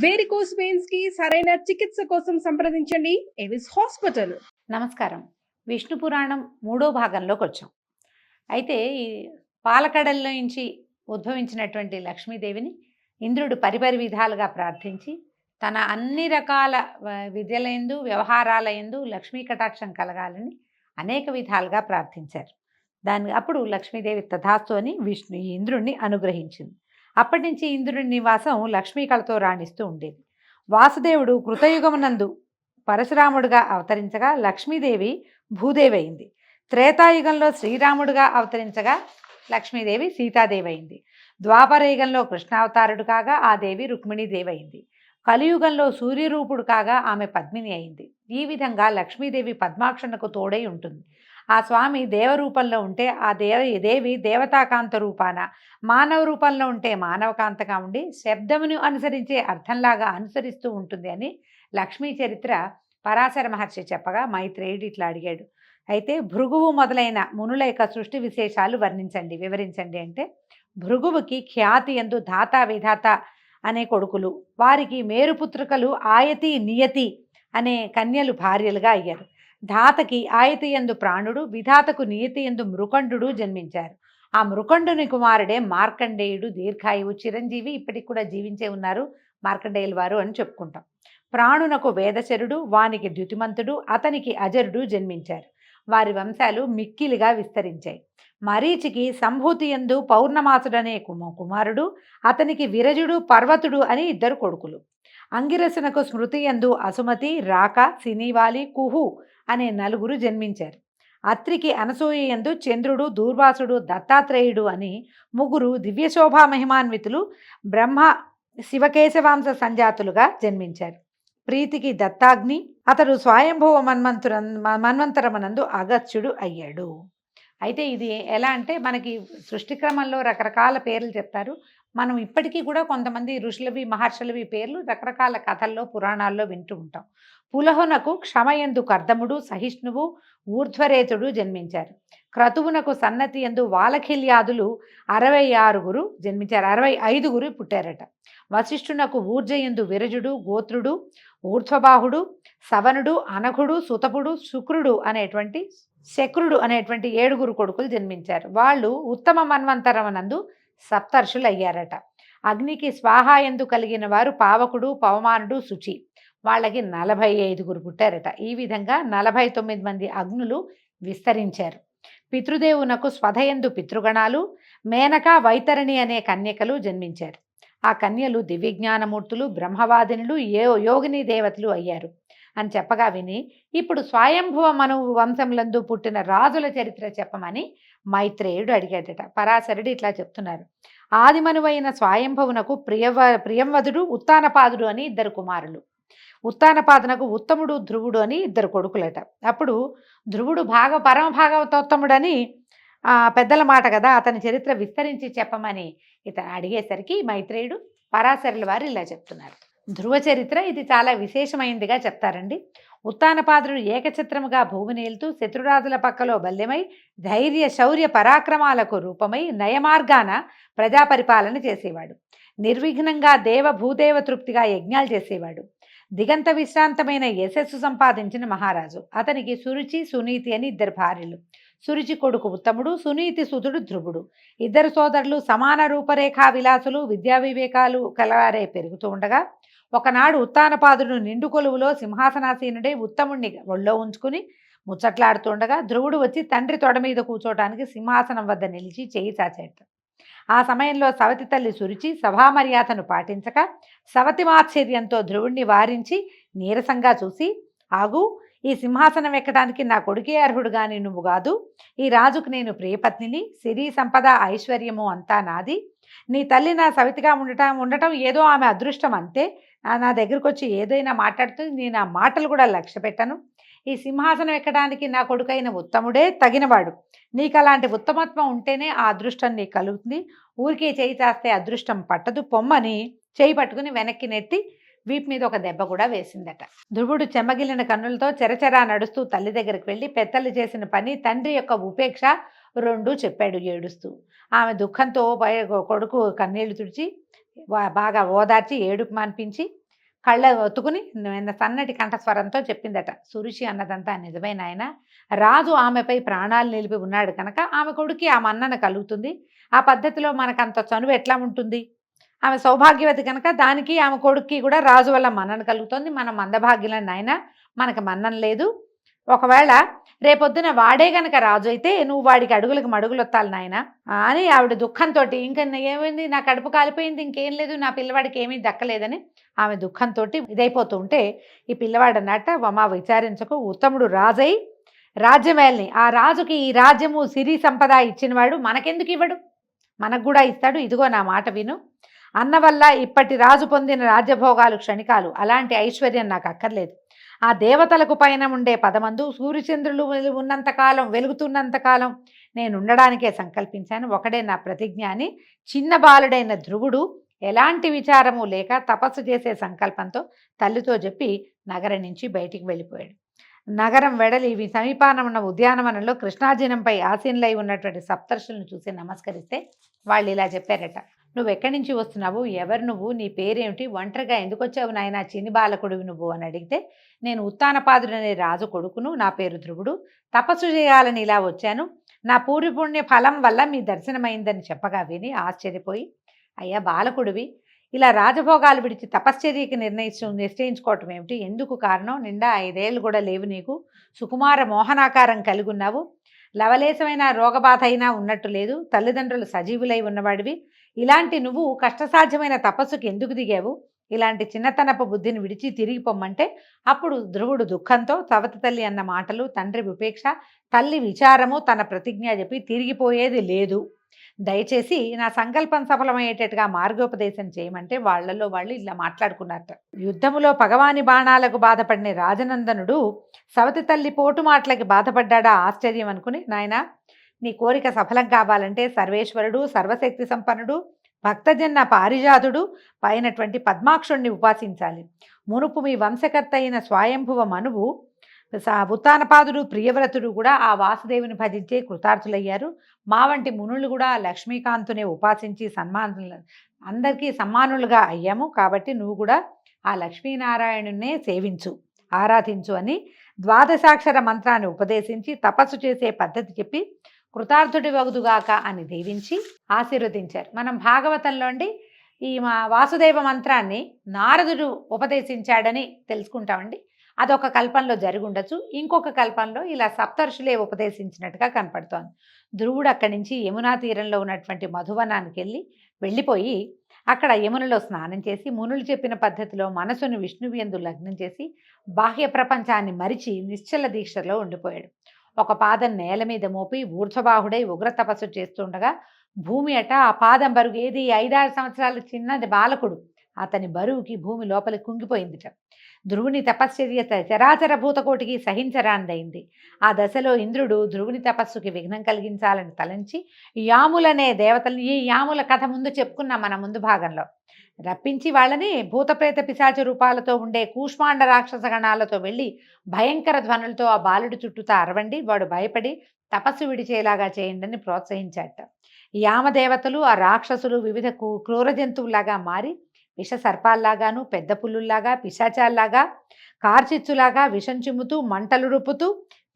Varicose veins కి సరైన చికిత్స కోసం సంప్రదించండి ఎవిస్ హాస్పిటల్. నమస్కారం. విష్ణు పురాణం 3వ భాగంలోకి వచ్చాం. అయితే ఈ పాలకడల్లో నుంచి ఉద్భవించినటువంటి లక్ష్మీదేవిని ఇంద్రుడు పరిపరి విధాలుగా ప్రార్థించి తన అన్ని రకాల విద్యలయందు వ్యవహారాలయందు లక్ష్మీ కటాక్షం కలగాలని అనేక విధాలుగా ప్రార్థించారు. అప్పుడు లక్ష్మీదేవి తథాస్తు అని ఇంద్రుణ్ణి అనుగ్రహించింది. అప్పటి నుంచి ఇంద్రుడి నివాసం లక్ష్మీ కళతో రాణిస్తూ ఉండేది. వాసుదేవుడు కృతయుగమునందు పరశురాముడుగా అవతరించగా లక్ష్మీదేవి భూదేవి అయింది. త్రేతాయుగంలో శ్రీరాముడుగా అవతరించగా లక్ష్మీదేవి సీతాదేవి అయింది. ద్వాపరయుగంలో కృష్ణావతారుడు కాగా ఆ దేవి రుక్మిణీదేవి అయింది. కలియుగంలో సూర్యరూపుడు కాగా ఆమె పద్మిని అయింది. ఈ విధంగా లక్ష్మీదేవి పద్మాక్షణకు తోడై ఉంటుంది. ఆ స్వామి దేవరూపంలో ఉంటే ఆ దేవి దేవతాకాంత రూపాన, మానవ రూపంలో ఉంటే మానవకాంతగా ఉండి శబ్దమును అనుసరించే అర్థంలాగా అనుసరిస్తూ ఉంటుంది అని లక్ష్మీ చరిత్ర పరాశర మహర్షి చెప్పగా మైత్రేయుడు ఇట్లా అడిగాడు. అయితే భృగువు మొదలైన మునుల యొక్క సృష్టి విశేషాలు వివరించండి అంటే, భృగువుకి ఖ్యాతి యందు ధాత విధాత అనే కొడుకులు, వారికి మేరుపుత్రికలు ఆయతి నియతి అనే కన్యలు భార్యలుగా అయ్యారు. ధాతకి ఆయతి యందు ప్రాణుడు, విధాతకు నియతి యందు మృకండు జన్మించారు. ఆ మృకండుని కుమారుడే మార్కండేయుడు, దీర్ఘాయువు, చిరంజీవి, ఇప్పటికి కూడా జీవించే ఉన్నారు మార్కండేయుల వారు అని చెప్పుకుంటాం. ప్రాణునకు వేదశరుడు, వానికి ద్యుతిమంతుడు, అతనికి అజరుడు జన్మించారు. వారి వంశాలు మిక్కిలిగా విస్తరించాయి. మరీచికి సంభూతి యందు పౌర్ణమాసుడనే కుమారుడు, అతనికి విరజుడు, పర్వతుడు అని 2 కొడుకులు. అంగిరసునకు స్మృతి యందు అసుమతి, రాక, సినీవాలి, కుహు అనే 4 జన్మించారు. అత్రికి అనసూయ యందు చంద్రుడు, దూర్వాసుడు, దత్తాత్రేయుడు అని 3 దివ్యశోభా మహిమాన్వితులు బ్రహ్మ శివకేశవాంశ సంజాతులుగా జన్మించారు. ప్రీతికి దత్తాగ్ని, అతడు స్వయంభువ మన్వంతరమనందు అగత్యుడు అయ్యాడు. అయితే ఇది ఎలా అంటే, మనకి సృష్టి క్రమంలో రకరకాల పేర్లు చెప్తారు. మనం ఇప్పటికీ కూడా కొంతమంది ఋషులవి మహర్షులవి పేర్లు రకరకాల కథల్లో పురాణాల్లో వింటూ ఉంటాం. పులహునకు క్షమయందు కర్దముడు, సహిష్ణువు, ఊర్ధ్వరేతుడు జన్మించారు. క్రతువునకు సన్నతి యందు వాలఖిల్యాదులు 66 జన్మించారు. 65 పుట్టారట. వశిష్ఠునకు ఊర్జయందు విరజుడు, గోత్రుడు, ఊర్ధ్వబాహుడు, సవనుడు, అనఘుడు, సుతపుడు, శుక్రుడు అనేటువంటి శక్రుడు అనేటువంటి 7 కొడుకులు జన్మించారు. వాళ్ళు ఉత్తమ మన్వంతరమనందు సప్తర్షులు అయ్యారట. అగ్నికి స్వాహాయందు కలిగిన వారు పావకుడు, పవమానుడు, శుచి. వాళ్ళకి 45 పుట్టారట. ఈ విధంగా 49 మంది అగ్నులు విస్తరించారు. పితృదేవునకు స్వధయందు పితృగణాలు, మేనక, వైతరణి అనే కన్యకలు జన్మించారు. ఆ కన్యలు దివ్యజ్ఞానమూర్తులు, బ్రహ్మవాదినులు, యోగిని దేవతలు అయ్యారు అని చెప్పగా విని, ఇప్పుడు స్వయంభువ మనువు వంశంలందు పుట్టిన రాజుల చరిత్ర చెప్పమని మైత్రేయుడు అడిగాడట. పరాశరుడు ఇట్లా చెప్తున్నారు. ఆదిమనువైన స్వయంభువునకు ప్రియంవదుడు, ఉత్తానపాదుడు అని 2 కుమారులు. ఉత్తానపాదునకు ఉత్తముడు, ధ్రువుడు అని 2 కొడుకులట. అప్పుడు ధ్రువుడు పరమ భాగవతోత్తముడని పెద్దల మాట కదా, అతని చరిత్ర విస్తరించి చెప్పమని ఇతను అడిగేసరికి మైత్రేయుడు పరాశరుల వారు ఇలా చెప్తున్నారు. ధ్రువ చరిత్ర ఇది చాలా విశేషమైందిగా చెప్తారండి. ఉత్తానపాదుడు ఏకఛత్రముగా భూమిని ఏలుతూ శత్రురాజుల పక్కలో బల్యమై ధైర్య శౌర్య పరాక్రమాలకు రూపమై నయమార్గాన ప్రజాపరిపాలన చేసేవాడు. నిర్విఘ్నంగా భూదేవ తృప్తిగా యజ్ఞాలు చేసేవాడు. దిగంత విశ్రాంతమైన యశస్సు సంపాదించిన మహారాజు. అతనికి సురుచి, సునీతి అని 2 భార్యలు. సురుచి కొడుకు ఉత్తముడు, సునీతి సుతుడు ధ్రువుడు. 2 సోదరులు సమాన రూపరేఖా విలాసులు, విద్యా వివేకాలు కలవారే పెరుగుతూ ఉండగా, ఒకనాడు ఉత్తానపాదుడు నిండు కొలువులో సింహాసనాసీనుడే ఉత్తముణ్ణి ఒళ్ళో ఉంచుకుని ముచ్చట్లాడుతుండగా ధ్రువుడు వచ్చి తండ్రి తొడ మీద కూర్చోటానికి సింహాసనం వద్ద నిలిచి చేయి చాచేట. ఆ సమయంలో సవతి తల్లి సురుచి సభామర్యాదను పాటించక సవతి మాత్సర్యంతో ధ్రువుణ్ణి వారించి నీరసంగా చూసి, ఆగు, ఈ సింహాసనం ఎక్కడానికి నా కొడుకే అర్హుడు గాని నువ్వు కాదు. ఈ రాజుకు నేను ప్రియపత్నిని, సిరి సంపద ఐశ్వర్యము అంతా నాది. నీ తల్లి నా సవితిగా ఉండటం ఏదో ఆమె అదృష్టం అంతే. నా దగ్గరకు వచ్చి ఏదైనా మాట్లాడుతుంది, నేను ఆ మాటలు కూడా లక్ష్య పెట్టను. ఈ సింహాసనం ఎక్కడానికి నా కొడుకైన ఉత్తముడే తగినవాడు. నీకు అలాంటి ఉత్తమత్వం ఉంటేనే ఆ అదృష్టం నీకు కలుగుతుంది. ఊరికే చేయి చేస్తే అదృష్టం పట్టదు, పొమ్మని చేయి పట్టుకుని వెనక్కి నెట్టి వీపు మీద ఒక దెబ్బ కూడా వేసిందట. ధ్రువుడు చెమ్మగిలిన కన్నులతో చెరచెరా నడుస్తూ తల్లి దగ్గరికి వెళ్ళి పెద్దలు చేసిన పని, తండ్రి యొక్క ఉపేక్ష 2 చెప్పాడు ఏడుస్తూ. ఆమె దుఃఖంతో కొడుకు కన్నీళ్లు తుడిచి బాగా ఓదార్చి ఏడుపు మాన్పించి కళ్ళ ఒత్తుకుని సన్నటి కంఠస్వరంతో చెప్పిందట, సురుషి అన్నదంతా నిజమే నాయన. రాజు ఆమెపై ప్రాణాలు నిలిపి ఉన్నాడు కనుక ఆమె కొడుకి ఆ మన్నన కలుగుతుంది. ఆ పద్ధతిలో మనకంత చనువు ఎట్లా ఉంటుంది? ఆమె సౌభాగ్యవతి కనుక దానికి ఆమె కొడుక్కి కూడా రాజు వల్ల మన్నన కలుగుతుంది. మనం మందభాగ్యులం నాయన, మనకు మన్నన లేదు. ఒకవేళ రేపొద్దున వాడే గనక రాజు అయితే నువ్వు వాడికి అడుగులకు మడుగులొత్తాలి నాయన అని ఆవిడ దుఃఖంతో, ఇంకా ఏమైంది, నా కడుపు కాలిపోయింది, ఇంకేం లేదు, నా పిల్లవాడికి ఏమీ దక్కలేదని ఆమె దుఃఖంతో ఇదైపోతూ ఉంటే ఈ పిల్లవాడు అన్నట్ట, మా విచారించకు, ఉత్తముడు రాజై రాజ్యమేల్ని, ఆ రాజుకి ఈ రాజ్యము సిరి సంపద ఇచ్చినవాడు మనకెందుకు ఇవ్వడు? మనకు కూడా ఇస్తాడు. ఇదిగో నా మాట విను. అన్న వల్ల ఇప్పటి రాజు పొందిన రాజ్యభోగాలు క్షణికాలు, అలాంటి ఐశ్వర్యం నాకు అక్కర్లేదు. ఆ దేవతలకు పైన ఉండే పదమందు సూర్యచంద్రులు ఉన్నంతకాలం, వెలుగుతున్నంతకాలం నేను ఉండడానికే సంకల్పించాను. ఒకడే నా ప్రతిజ్ఞ అని చిన్న బాలుడైన ధ్రువుడు ఎలాంటి విచారము లేక తపస్సు చేసే సంకల్పంతో తల్లితో చెప్పి నగరం నుంచి బయటికి వెళ్ళిపోయాడు. నగరం వెడలి సమీపాన ఉన్న ఉద్యానవనంలో కృష్ణాజినంపై ఆసీనులై ఉన్నటువంటి సప్తర్షులను చూసి నమస్కరిస్తే వాళ్ళు ఇలా చెప్పారట, నువ్వు ఎక్కడి నుంచి వస్తున్నావు, ఎవరు నువ్వు, నీ పేరేమిటి, ఒంటరిగా ఎందుకు వచ్చావు నాయన, చిన్ని బాలకుడివి నువ్వు అని అడిగితే, నేను ఉత్తానపాదుడనే రాజు కొడుకును, నా పేరు ధ్రువుడు, తపస్సు చేయాలని ఇలా వచ్చాను, నా పూర్వపుణ్య ఫలం వల్ల మీ దర్శనమైందని చెప్పగా విని ఆశ్చర్యపోయి, అయ్యా బాలకుడివి, ఇలా రాజభోగాలు విడిచి తపశ్చర్యకి నిశ్చయించుకోవటం ఏమిటి, ఎందుకు కారణం, నిండా 5 ఏళ్ళు కూడా లేవు నీకు, సుకుమార మోహనాకారం కలిగి ఉన్నావు, లవలేశమైన రోగబాధ అయినా ఉన్నట్టు లేదు, తల్లిదండ్రులు సజీవులై ఉన్నవాడివి, ఇలాంటి నువ్వు కష్టసాధ్యమైన తపస్సుకి ఎందుకు దిగావు, ఇలాంటి చిన్నతనపు బుద్ధిని విడిచి తిరిగి పొమ్మంటే అప్పుడు ధ్రువుడు దుఃఖంతో సవతి తల్లి అన్న మాటలు, తండ్రి ఉపేక్ష, తల్లి విచారము, తన ప్రతిజ్ఞ చెప్పి తిరిగిపోయేది లేదు, దయచేసి నా సంకల్పం సఫలమయ్యేటట్టుగా మార్గోపదేశం చేయమంటే వాళ్ళలో వాళ్ళు ఇలా మాట్లాడుకున్నారట. యుద్ధములో పగవాని బాణాలకు బాధపడిన రాజనందనుడు సవతి తల్లి పోటు మాటలకి బాధపడ్డా ఆశ్చర్యం అనుకుని, నాయన నీ కోరిక సఫలం కావాలంటే సర్వేశ్వరుడు, సర్వశక్తి సంపన్నుడు, భక్తజన్న పారిజాతుడు పైనటువంటి పద్మాక్షుణ్ణి ఉపాసించాలి. మునుపు మీ వంశకర్త అయిన స్వయంభువ మనువు, ఉత్తానపాదుడు, ప్రియవ్రతుడు కూడా ఆ వాసుదేవుని భజించే కృతార్థులయ్యారు. మా వంటి మునులు కూడా లక్ష్మీకాంతునే ఉపాసించి అందరికీ సమ్మానులుగా అయ్యాము. కాబట్టి నువ్వు కూడా ఆ లక్ష్మీనారాయణునే సేవించు, ఆరాధించు అని ద్వాదశాక్షర మంత్రాన్ని ఉపదేశించి తపస్సు చేసే పద్ధతి చెప్పి కృతార్థుడి వగుదుగాక అని దీవించి ఆశీర్వదించారు. మనం భాగవతంలోండి ఈ వాసుదేవ మంత్రాన్ని నారదుడు ఉపదేశించాడని తెలుసుకుంటామండి. అదొక కల్పంలో జరిగి ఉండొచ్చు, ఇంకొక కల్పంలో ఇలా సప్తర్షులే ఉపదేశించినట్టుగా కనపడుతోంది. ధ్రువుడు అక్కడి నుంచి యమునా తీరంలో ఉన్నటువంటి మధువనానికి వెళ్ళిపోయి అక్కడ యమునలో స్నానం చేసి మునులు చెప్పిన పద్ధతిలో మనసును విష్ణువు యందు లగ్నం చేసి బాహ్య ప్రపంచాన్ని మరిచి నిశ్చల దీక్షలో ఉండిపోయాడు. ఒక పాదం నేల మీద మోపి ఊర్ధ్వబాహుడై ఉగ్ర తపస్సు చేస్తుండగా భూమి అట ఆ పాదం బరువు, ఏది 5-6 సంవత్సరాల చిన్నది బాలకుడు, అతని బరువుకి భూమి లోపలికి కుంగిపోయిందిట. ధ్రువుని తపశ్చర్య చరాచర భూతకోటికి సహించరాందైంది. ఆ దశలో ఇంద్రుడు ధ్రువుని తపస్సుకి విఘ్నం కలిగించాలని తలంచి యాములనే దేవతలు, ఈ యాముల కథ ముందు చెప్పుకున్నాం మన ముందు భాగంలో, రప్పించి వాళ్ళని భూతప్రేత పిశాచ రూపాలతో ఉండే కూష్మాండ రాక్షస గణాలతో వెళ్ళి భయంకర ధ్వనులతో ఆ బాలుడి చుట్టూతా అరవండి, వాడు భయపడి తపస్సు విడిచేలాగా చేయండి అని ప్రోత్సహించాట. యామదేవతలు ఆ రాక్షసులు వివిధ క్రూర జంతువులాగా మారి విష సర్పాల్లాగాను, పెద్ద పుల్లుల్లాగా, పిశాచాల్లాగా, కార్చిచ్చులాగా విషం చిమ్ముతూ మంటలు రుపుతూ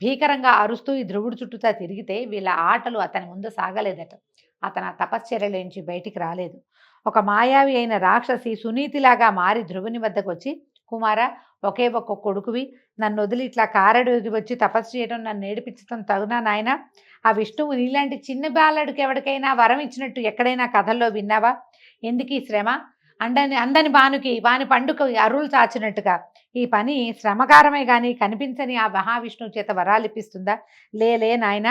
భీకరంగా అరుస్తూ ఈ ధ్రువుడు చుట్టూతా తిరిగితే వీళ్ళ ఆటలు అతని ముందు సాగలేదట. అతను ఆ తపశ్చర్యలోంచి బయటికి రాలేదు. ఒక మాయావి అయిన రాక్షసి సునీతిలాగా మారి ధ్రువుని వద్దకు వచ్చి, కుమార, ఒకే ఒక్క కొడుకువి, నన్ను వదిలి ఇట్లా కారడు వచ్చి తపస్సు చేయడం, నన్ను ఏడిపించడం తగునా నాయన? ఆ విష్ణువు నీలాంటి చిన్న బాలడికి ఎవరికైనా వరం ఇచ్చినట్టు ఎక్కడైనా కథల్లో విన్నావా? ఎందుకు ఈ శ్రమ? అందని బానుకి వాని పండుగ అరువులు చాచినట్టుగా ఈ పని శ్రమకారమే కానీ కనిపించని ఆ మహావిష్ణువు చేత వరాలిప్పిస్తుందా? లే నాయన,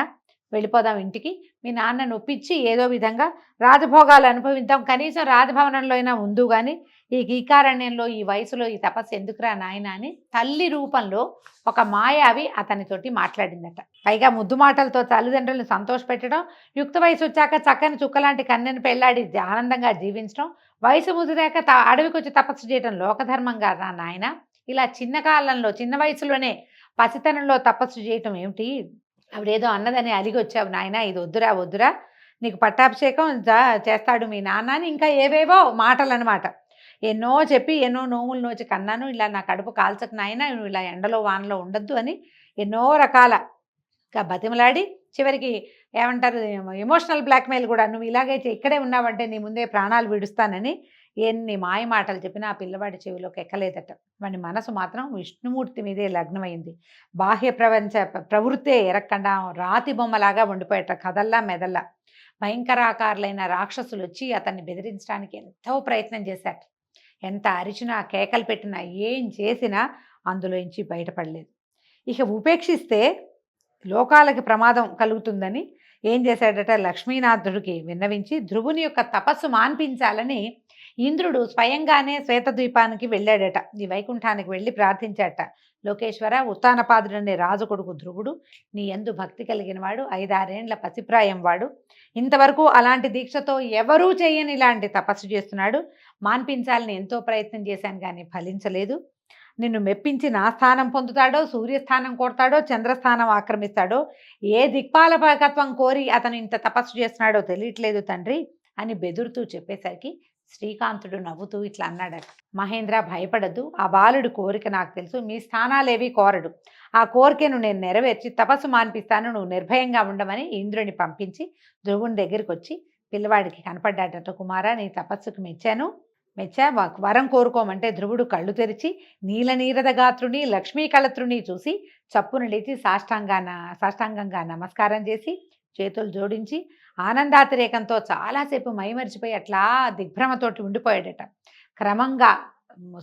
వెళ్ళిపోదాం ఇంటికి, మీ నాన్నను ఒప్పించి ఏదో విధంగా రాజభోగాలు అనుభవిద్దాం, కనీసం రాజభవనంలో అయినా ఉందు, కానీ ఈ గీకారణ్యంలో ఈ వయసులో ఈ తపస్సు ఎందుకురా నాయన అని తల్లి రూపంలో ఒక మాయావి అతనితోటి మాట్లాడిందట. పైగా ముద్దు మాటలతో తల్లిదండ్రులను సంతోషపెట్టడం, యుక్త వయసు వచ్చాక చక్కని చుక్కలాంటి కన్యను పెళ్లాడి ఆనందంగా జీవించడం, వయసు ముదిరాక అడవికి వచ్చి తపస్సు చేయడం లోకధర్మంగా రా నాయన, ఇలా చిన్న వయసులోనే పసితనంలో తపస్సు చేయటం ఏమిటి? ఆవిడేదో అన్నదని అలిగి వచ్చావు నాయన, ఇది వద్దురా, నీకు పట్టాభిషేకం చేస్తాడు మీ నాన్న అని ఇంకా ఏవేవో మాటలు అనమాట. ఎన్నో చెప్పి ఎన్నో నోములు నోచి కన్నాను, ఇలా నా కడుపు కాల్చకు నాయనా, నువ్వు ఇలా ఎండలో వానలో ఉండొద్దు అని ఎన్నో రకాలగా బతిమలాడి చివరికి ఏమంటారు ఎమోషనల్ బ్లాక్మెయిల్ కూడా, నువ్వు ఇలాగే ఇక్కడే ఉన్నావంటే నీ ముందే ప్రాణాలు విడుస్తానని ఎన్ని మాయ మాటలు చెప్పినా ఆ పిల్లవాడి చెవిలోకి ఎక్కలేదట. వాడి మనసు మాత్రం విష్ణుమూర్తి మీదే లగ్నమైంది. బాహ్య ప్రవృత్తే ఎరక్కుండా రాతి బొమ్మలాగా ఉండిపోయేట, కదల్లా మెదల్లా. భయంకరాకారులైన రాక్షసులు వచ్చి అతన్ని బెదిరించడానికి ఎంతో ప్రయత్నం చేశారు. ఎంత అరిచినా కేకలు పెట్టినా ఏం చేసినా అందులోంచి బయటపడలేదు. ఇక ఉపేక్షిస్తే లోకాలకి ప్రమాదం కలుగుతుందని ఏం చేశాడట, లక్ష్మీనాథుడికి విన్నవించి ధ్రువుని యొక్క తపస్సు మాన్పించాలని ఇంద్రుడు స్వయంగానే శ్వేతద్వీపానికి వెళ్ళాడట. ఈ వైకుంఠానికి వెళ్ళి ప్రార్థించాడట, లోకేశ్వర, ఉత్తానపాదుడనే రాజు కొడుకు ధ్రువుడు నీ యందు భక్తి కలిగిన వాడు, 5-6 పసిప్రాయం వాడు, ఇంతవరకు అలాంటి దీక్షతో ఎవరూ చేయని ఇలాంటి తపస్సు చేస్తున్నాడు. మాన్పించాలని ఎంతో ప్రయత్నం చేశాను కానీ ఫలించలేదు. నిన్ను మెప్పించి నా స్థానం పొందుతాడో, సూర్యస్థానం కొడతాడో, చంద్రస్థానం ఆక్రమిస్తాడో, ఏ దిక్పాలకత్వం కోరి అతను ఇంత తపస్సు చేస్తున్నాడో తెలియట్లేదు తండ్రి అని బెదురుతూ చెప్పేసరికి శ్రీకాంతుడు నవ్వుతూ ఇట్లా అన్నాడట, మహేంద్ర భయపడద్దు, ఆ బాలుడు కోరిక నాకు తెలుసు, మీ స్థానాలేవి కోరడు, ఆ కోరికను నేను నెరవేర్చి తపస్సు మాన్పిస్తాను, నువ్వు నిర్భయంగా ఉండమని ఇంద్రుని పంపించి ధ్రువుని దగ్గరికి వచ్చి పిల్లవాడికి కనపడ్డాడట. కుమారా, నీ తపస్సుకు మెచ్చా వరం కోరుకోమంటే ధ్రువుడు కళ్ళు తెరిచి నీలనీరద గాత్రుని లక్ష్మీ కళత్రుని చూసి చప్పున లేచి సాష్టాంగంగా నమస్కారం చేసి చేతులు జోడించి ఆనందాతిరేకంతో చాలాసేపు మైమరిచిపోయి అట్లా దిగ్భ్రమతోటి ఉండిపోయాడట. క్రమంగా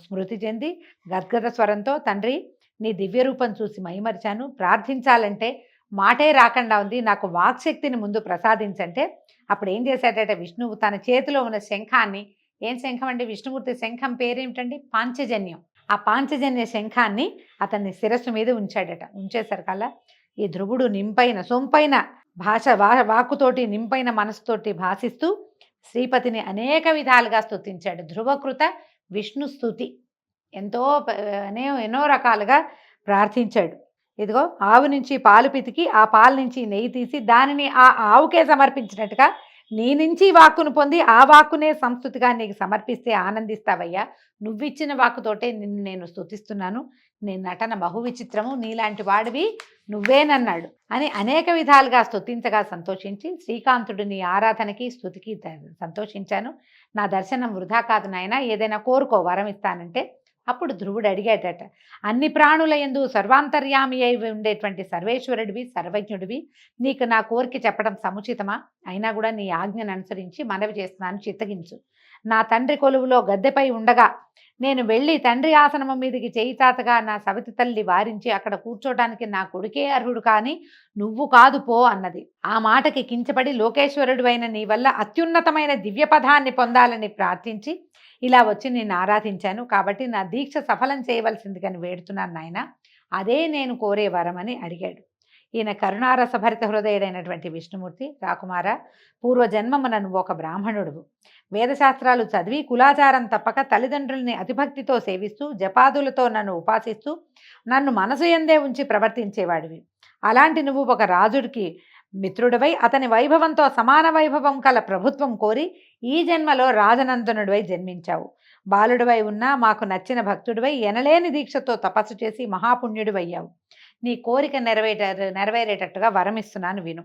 స్మృతి చెంది గద్గద స్వరంతో, తండ్రి నీ దివ్య రూపం చూసి మైమరిచాను, ప్రార్థించాలంటే మాటే రాకుండా ఉంది, నాకు వాక్శక్తిని ముందు ప్రసాదించంటే అప్పుడు ఏం చేశాడట, విష్ణువు తన చేతిలో ఉన్న శంఖాన్ని, ఏం శంఖం అండి, విష్ణుమూర్తి శంఖం పేరేమిటండి, పాంచజన్యం, ఆ పాంచజన్య శంఖాన్ని అతన్ని శిరస్సు మీద ఉంచాడట. ఉంచేసరికల్లా ఈ ధ్రువుడు సొంపైన వాక్కుతోటి నింపైన మనసుతోటి భాషిస్తూ శ్రీపతిని అనేక విధాలుగా స్తుతించాడు. ధ్రువకృత విష్ణు స్తుతి ఎన్నో రకాలుగా ప్రార్థించాడు. ఇదిగో ఆవు నుంచి పాలు పితికి ఆ పాల నుంచి నెయ్యి తీసి దానిని ఆ ఆవుకే సమర్పించినట్టుగా నీ నుంచి వాక్కును పొంది ఆ వాక్కునే సంస్కృతిగా నీకు సమర్పిస్తే ఆనందిస్తావయ్యా, నువ్విచ్చిన వాక్కుతోటే నిన్ను నేను స్తుతిస్తున్నాను, నీ నటన బహు విచిత్రము, నీలాంటి వాడివి నువ్వేనన్నాడు అని అనేక విధాలుగా స్తుతించగా సంతోషించి శ్రీకాంతుడు నీ ఆరాధనకి స్తుతికి సంతోషించాను, నా దర్శనం వృధా కాదు నాయన, ఏదైనా కోరుకో వరం ఇస్తానంటే అప్పుడు ధ్రువుడు అడిగాడట, అన్ని ప్రాణుల యందు సర్వాంతర్యామి అయి ఉండేటువంటి సర్వేశ్వరుడివి, సర్వజ్ఞుడివి, నీకు నా కోరిక చెప్పడం సముచితమా, అయినా కూడా నీ ఆజ్ఞను అనుసరించి మనవి చేస్తున్నాను, చిత్తగించు. నా తండ్రి కొలువులో గద్దెపై ఉండగా నేను వెళ్ళి తండ్రి ఆసనము మీదకి చేయి చాతగా నా సవితి తల్లి వారించి అక్కడ కూర్చోటానికి నా కొడుకే అర్హుడు కానీ నువ్వు కాదు పో అన్నది. ఆ మాటకి కించపడి లోకేశ్వరుడు అయిన నీ వల్ల అత్యున్నతమైన దివ్య పదాన్ని పొందాలని ప్రార్థించి ఇలా వచ్చి నేను ఆరాధించాను, కాబట్టి నా దీక్ష సఫలం చేయవలసిందిగాని వేడుతున్నాను నాయన, అదే నేను కోరే వరమని అడిగాడు. ఈయన కరుణారసభరిత హృదయుడైనటువంటి విష్ణుమూర్తి, రాకుమార, పూర్వజన్మమున నువ్వు ఒక బ్రాహ్మణుడువు, వేదశాస్త్రాలు చదివి కులాచారం తప్పక తల్లిదండ్రుల్ని అతిభక్తితో సేవిస్తూ జపాదులతో నన్ను ఉపాసిస్తూ నన్ను మనసు యందే ఉంచి ప్రవర్తించేవాడివి. అలాంటి నువ్వు ఒక రాజుడికి మిత్రుడివై అతని వైభవంతో సమాన వైభవం కల ప్రభుత్వం కోరి ఈ జన్మలో రాజనందనుడివై జన్మించావు. బాలుడివై ఉన్నా మాకు నచ్చిన భక్తుడివై ఎనలేని దీక్షతో తపస్సు చేసి మహాపుణ్యుడివయ్యావు. నీ కోరిక నెరవేరేటట్టుగా వరమిస్తున్నాను విను.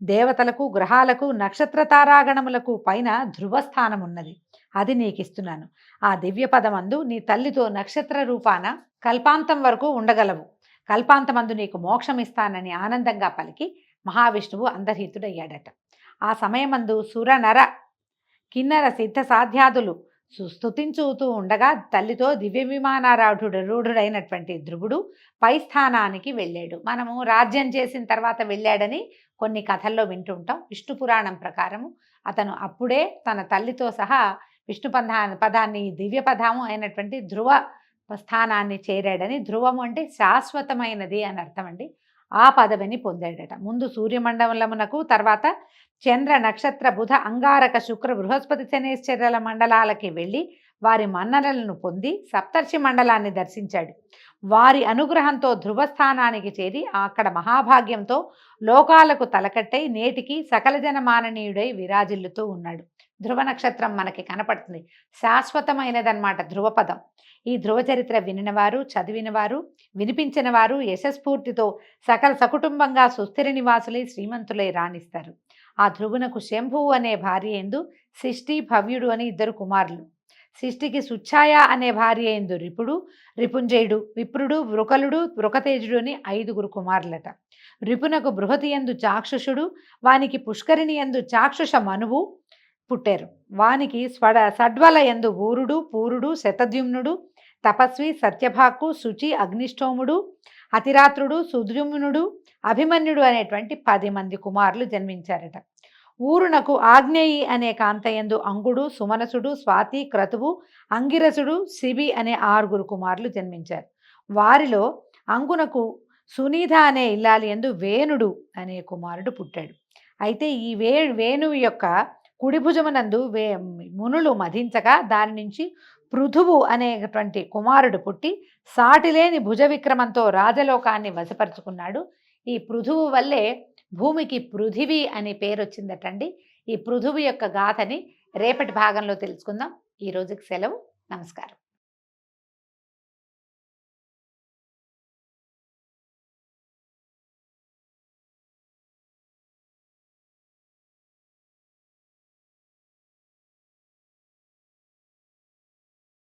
దేవతలకు, గ్రహాలకు, నక్షత్ర తారాగణములకు పైన ధ్రువస్థానం ఉన్నది, అది నీకిస్తున్నాను. ఆ దివ్య పదమందు నీ తల్లితో నక్షత్ర రూపాన కల్పాంతం వరకు ఉండగలవు. కల్పాంతమందు నీకు మోక్షం ఇస్తానని ఆనందంగా పలికి మహావిష్ణువు అంతర్హితుడయ్యాడట. ఆ సమయమందు సుర నర కిన్నర సిద్ధ సాధ్యాదులు స్తుతించుతూ ఉండగా తల్లితో దివ్య విమానారూఢుడైనటువంటి ధ్రువుడు పై స్థానానికి వెళ్ళాడు. మనము రాజ్యం చేసిన తర్వాత వెళ్ళాడని కొన్ని కథల్లో వింటుంటాం. విష్ణు పురాణం ప్రకారము అతను అప్పుడే తన తల్లితో సహా విష్ణు పదాన్ని దివ్య పదము అయినటువంటి ధ్రువ స్థానాన్ని చేరాడని, ధ్రువము అంటే శాశ్వతమైనది అని అర్థం అండి, ఆ పదవిని పొందాడట. ముందు సూర్యమండలమునకు, తర్వాత చంద్ర, నక్షత్ర, బుధ, అంగారక, శుక్ర, బృహస్పతి, శనేశ్వరుల మండలాలకి వెళ్ళి వారి మన్ననలను పొంది సప్తర్షి మండలాన్ని దర్శించాడు. వారి అనుగ్రహంతో ధ్రువస్థానానికి చేరి అక్కడ మహాభాగ్యంతో లోకాలకు తలకట్టై నేటికి సకల జనమాననీయుడై విరాజిల్లుతూ ఉన్నాడు. ధ్రువ నక్షత్రం మనకి కనపడుతుంది, శాశ్వతమైనదన్నమాట ధ్రువపదం. ఈ ధ్రువ చరిత్ర వినినవారు, చదివినవారు, వినిపించిన వారు యశస్ఫూర్తితో సకల సకుటుంబంగా సుస్థిర నివాసులై శ్రీమంతులై రాణిస్తారు. ఆ ధ్రువునకు శంభువు అనే భార్య ఎందు శిష్టి, భవ్యుడు అని 2 కుమారులు. శిష్టికి సుచ్ఛాయ అనే భార్య ఎందు రిపుడు, రిపుంజయుడు, విప్రుడు, వృకలుడు, వృకతేజుడు అని 5 కుమారులట. రిపునకు బృహతి ఎందు చాక్షుషుడు, వానికి పుష్కరిణి ఎందు చాక్షుష మనువు పుట్టారు. వానికి సడ్వల ఎందు ఊరుడు, పూరుడు, శతద్యుమ్నుడు, తపస్వి, సత్యభాకు, శుచి, అగ్నిష్టోముడు, అతిరాత్రుడు, సుద్యుమ్నుడు, అభిమన్యుడు అనేటువంటి 10 మంది కుమారులు జన్మించారట. ఊరునకు ఆగ్నేయి అనే కాంతయందు అంగుడు, సుమనసుడు, స్వాతి, క్రతువు, అంగిరసుడు, శిబి అనే 6 కుమారులు జన్మించారు. వారిలో అంగునకు సునీధ అనే ఇల్లాలి యందు వేణుడు అనే కుమారుడు పుట్టాడు. అయితే ఈ వేణువు యొక్క కుడి భుజమునందు మునులు మధించగా దాని నుంచి పృథువు అనేటువంటి కుమారుడు పుట్టి సాటిలేని భుజ విక్రమంతో రాజలోకాన్ని వశపరుచుకున్నాడు. ఈ పృథువు వల్లే భూమికి పృథివీ అనే పేరు వచ్చిందటండి. ఈ పృథువు యొక్క గాథని రేపటి భాగంలో తెలుసుకుందాం. ఈ రోజుకి సెలవు. నమస్కారం.